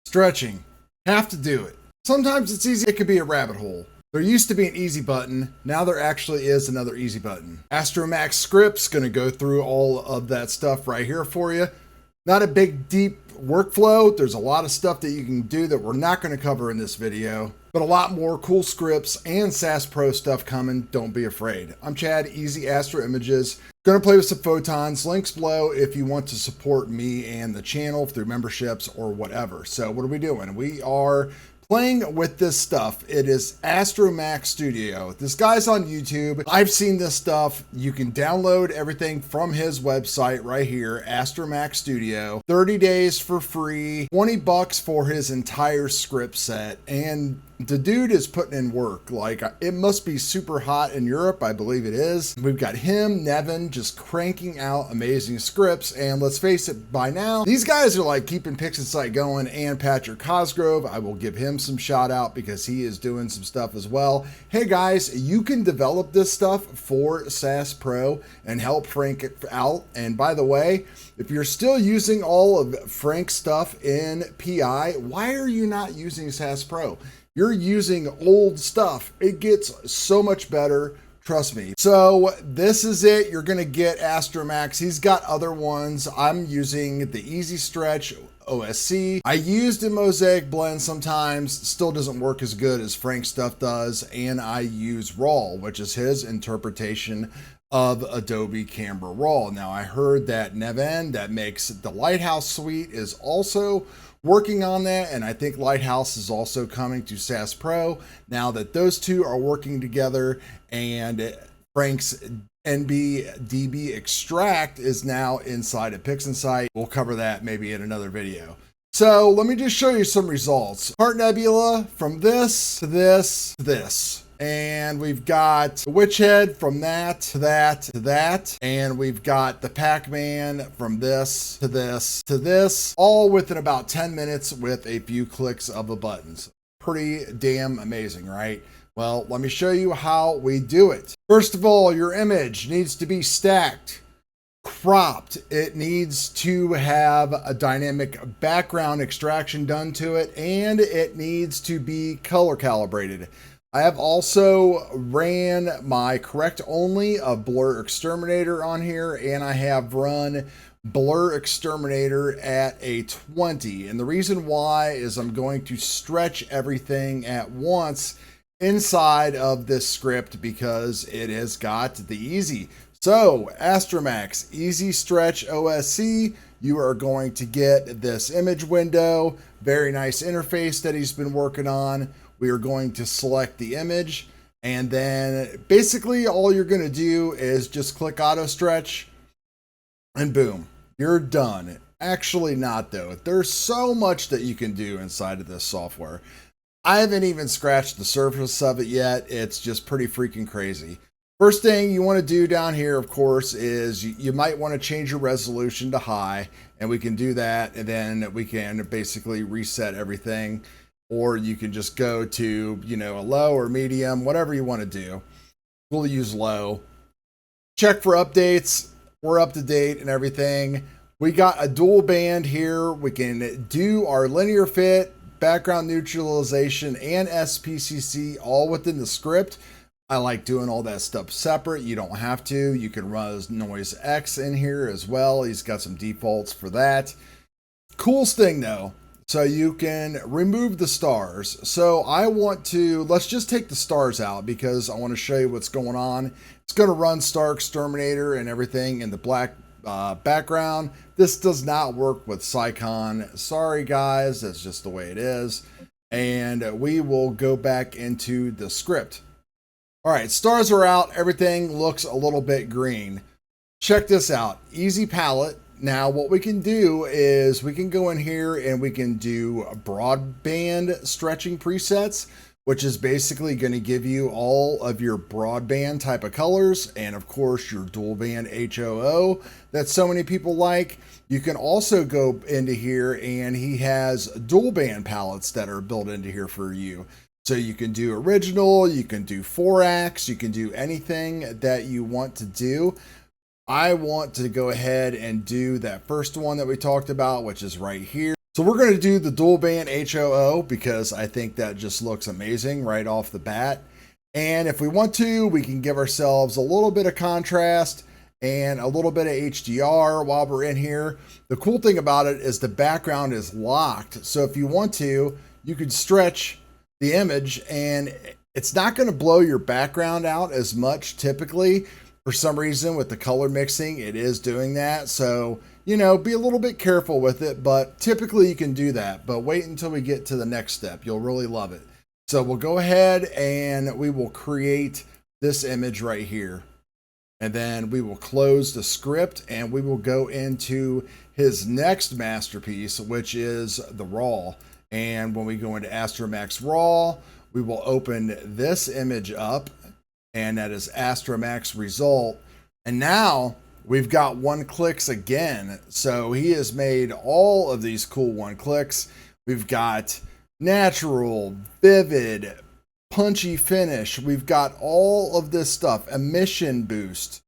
Stretching. Have to do it. Sometimes it's easy, it could be a rabbit hole. There used to be an easy button, now there actually is another easy button. AstroMax scripts, gonna go through all of that stuff right here for you. Not a big deep workflow, there's a lot of stuff that you can do that we're not gonna cover in this video, but a lot more cool scripts and SAS Pro stuff coming, don't be afraid. I'm Chad, Easy Astro Images. Gonna play with some photons, links below if you want to support me and the channel through memberships or whatever. So what are we doing? We are playing with this stuff. It is AstroMax Studio. This guy's on YouTube. I've seen this stuff. You can download everything from his website right here, AstroMax Studio. 30 days for free, 20 bucks for his entire script set. And the dude is putting in work. Like, it must be super hot in Europe. I believe it is. We've got him, Nevin, just cranking out amazing scripts. And let's face it, by now, these guys are like keeping PIXINSIGHT going, and Patrick Cosgrove. I will give him some shout out because he is doing some stuff as well. Hey guys, you can develop this stuff for SAS Pro and help Frank it out. And by the way, if you're still using all of Frank's stuff in PI, why are you not using SAS Pro? You're using old stuff. It gets so much better. Trust me. So this is it. You're going to get AstroMax. He's got other ones. I'm using the Easy Stretch OSC. I used a Mosaic blend sometimes. Still doesn't work as good as Frank's stuff does. And I use Raw, which is his interpretation of Adobe Camera Raw. Now I heard that Nevin that makes the Lighthouse suite is also working on that, and I think Lighthouse is also coming to SAS Pro now that those two are working together, and Frank's NBDB extract is now inside of PIXINSIGHT. We'll cover that maybe in another video. So let me just show you some results. Heart Nebula from this to this to this. And we've got the Witch Head from that to that to that. And we've got the Pac-Man from this to this to this, all within about 10 minutes with a few clicks of the buttons. Pretty damn amazing, right? Well, let me show you how we do it. First of all, your image needs to be stacked, cropped. It needs to have a dynamic background extraction done to it, and it needs to be color calibrated. I have also ran my correct only of Blur Exterminator on here, and I have run Blur Exterminator at a 20. And the reason why is I'm going to stretch everything at once inside of this script because it has got the easy. So AstroMax Easy Stretch OSC, you are going to get this image window, very nice interface that he's been working on. We are going to select the image, and then basically all you're going to do is just click auto stretch, and boom, you're done. Actually not though. There's so much that you can do inside of this software. I haven't even scratched the surface of it yet. It's just pretty freaking crazy. First thing you want to do down here, of course, is you might want to change your resolution to high, and we can do that, and then we can basically reset everything. Or you can just go to, you know, a low or medium, whatever you want to do. We'll use low. Check for updates. We're up to date and everything. We got a dual band here. We can do our linear fit, background neutralization, and SPCC all within the script. I like doing all that stuff separate. You don't have to. You can run Noise X in here as well. He's got some defaults for that. Coolest thing though, so you can remove the stars. So I want to, let's just take the stars out because I want to show you what's going on. It's going to run Star Exterminator and everything in the black background. This does not work with Psycon. Sorry guys, that's just the way it is. And we will go back into the script. All right, stars are out. Everything looks a little bit green. Check this out, easy palette. Now what we can do is we can go in here and we can do broadband stretching presets, which is basically going to give you all of your broadband type of colors. And of course your dual band HOO that so many people like. You can also go into here and he has dual band palettes that are built into here for you. So you can do original, you can do 4-ax, you can do anything that you want to do. I want to go ahead and do that first one that we talked about, which is right here. So we're going to do the dual band HOO because I think that just looks amazing right off the bat. And if we want to, we can give ourselves a little bit of contrast and a little bit of HDR while we're in here. The cool thing about it is the background is locked. So if you want to, you could stretch the image and it's not going to blow your background out as much typically. For some reason with the color mixing, it is doing that. So, you know, be a little bit careful with it, but typically you can do that. But wait until we get to the next step. You'll really love it. So we'll go ahead and we will create this image right here. And then we will close the script and we will go into his next masterpiece, which is the Raw. And when we go into Astroax Raw, we will open this image up, and that is Astroax result. And now we've got one clicks again. So he has made all of these cool one clicks. We've got natural, vivid, punchy finish. We've got all of this stuff, emission boost,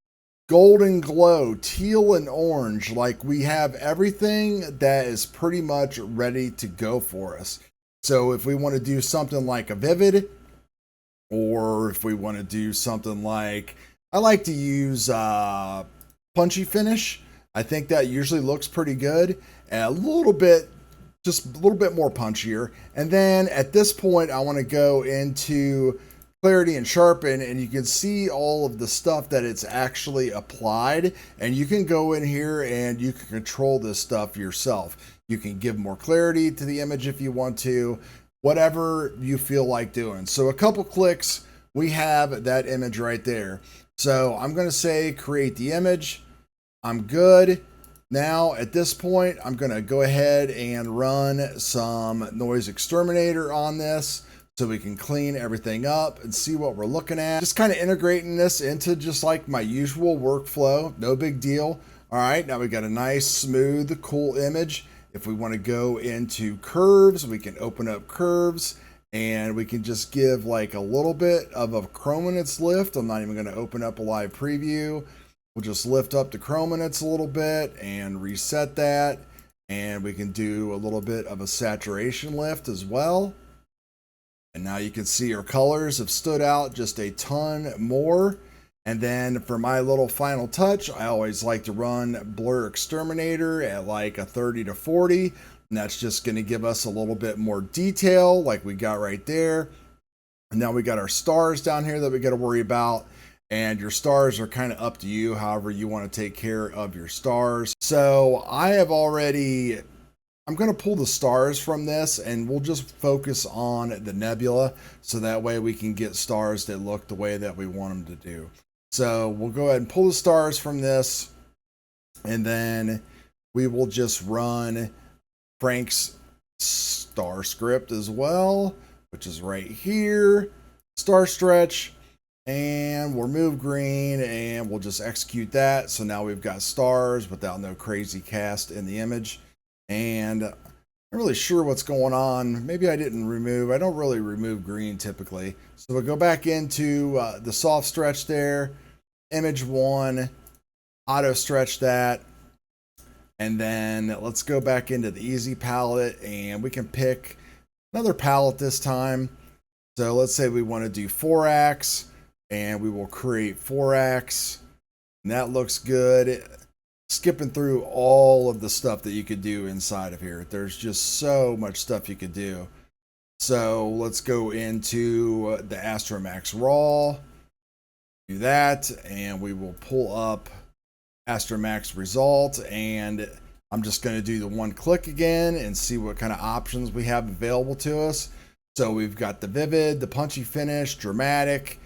golden glow, teal and orange. Like, we have everything that is pretty much ready to go for us. So if we want to do something like a vivid, or if we want to do something like, I like to use punchy finish. I think that usually looks pretty good, and a little bit, just a little bit more punchier. And then at this point, I want to go into clarity and sharpen, and you can see all of the stuff that it's actually applied. And you can go in here and you can control this stuff yourself. You can give more clarity to the image if you want to, whatever you feel like doing. So a couple clicks, we have that image right there. So I'm going to say create the image. I'm good. Now at this point, I'm going to go ahead and run some noise exterminator on this so we can clean everything up and see what we're looking at. Just kind of integrating this into just like my usual workflow. No big deal. All right, now we got a nice, smooth, cool image. If we want to go into curves, we can open up curves and we can just give like a little bit of a chrominance lift. I'm not even going to open up a live preview. We'll just lift up the chrominance a little bit and reset that. And we can do a little bit of a saturation lift as well. And now you can see our colors have stood out just a ton more. And then for my little final touch, I always like to run Blur Exterminator at like a 30 to 40. And that's just going to give us a little bit more detail like we got right there. And now we got our stars down here that we got to worry about. And your stars are kind of up to you, however you want to take care of your stars. So I'm going to pull the stars from this and we'll just focus on the nebula. So that way we can get stars that look the way that we want them to do. So we'll go ahead and pull the stars from this, and then we will just run Frank's star script as well, which is right here, star stretch, and we'll remove green and we'll just execute that. So now we've got stars without no crazy cast in the image. And I'm not really sure what's going on. Maybe I don't really remove green typically. So we'll go back into the soft stretch there, image 1, auto stretch that. And then let's go back into the easy palette and we can pick another palette this time. So let's say we want to do 4-ax and we will create 4-ax. And that looks good. Skipping through all of the stuff that you could do inside of here. There's just so much stuff you could do. So let's go into the Astroax Raw. Do that, and we will pull up Astroax result, and I'm just going to do the one click again and see what kind of options we have available to us. So we've got the vivid, the punchy finish, dramatic,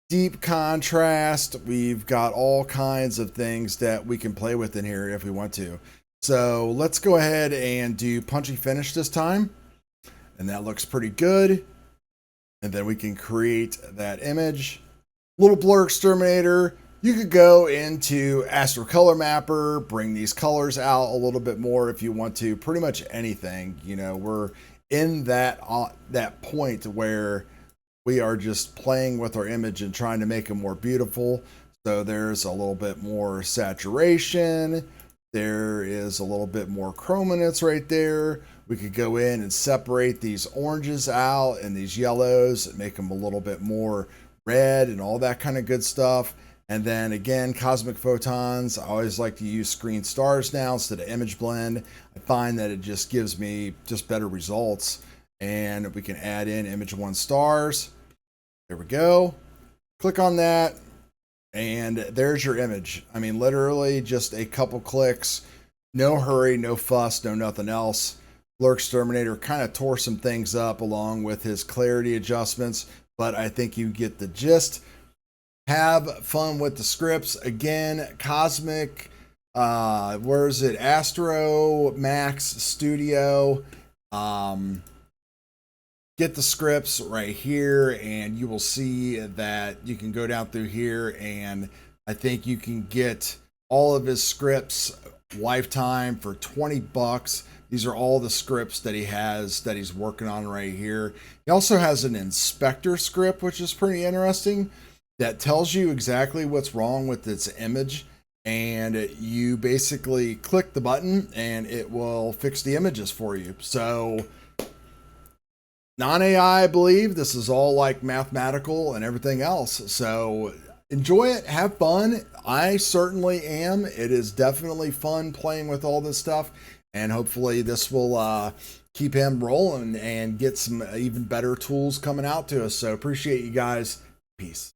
deep contrast. We've got all kinds of things that we can play with in here if we want to. So let's go ahead and do punchy finish this time. And that looks pretty good. And then we can create that image. Little blur exterminator. You could go into Astro Color Mapper, bring these colors out a little bit more if you want to. Pretty much anything. You know, we're in that point where we are just playing with our image and trying to make it more beautiful. So there's a little bit more saturation. There is a little bit more chrominance right there. We could go in and separate these oranges out and these yellows and make them a little bit more red and all that kind of good stuff. And then again, cosmic photons. I always like to use screen stars now instead of image blend. I find that it just gives me just better results. And we can add in image 1 stars. There we go. Click on that. And there's your image. I mean, literally just a couple clicks. No hurry, no fuss, no nothing else. Blur Exterminator kind of tore some things up along with his clarity adjustments, but I think you get the gist. Have fun with the scripts. Again, Cosmic, where is it? Astro Max Studio. Get the scripts right here, and you will see that you can go down through here, and I think you can get all of his scripts lifetime for 20 bucks. These are all the scripts that he has that he's working on right here. He also has an inspector script, which is pretty interesting, that tells you exactly what's wrong with its image, and you basically click the button and it will fix the images for you. So non-AI, I believe. This is all like mathematical and everything else. So enjoy it, have fun. I certainly am. It is definitely fun playing with all this stuff, and hopefully this will keep him rolling and get some even better tools coming out to us. So appreciate you guys. Peace.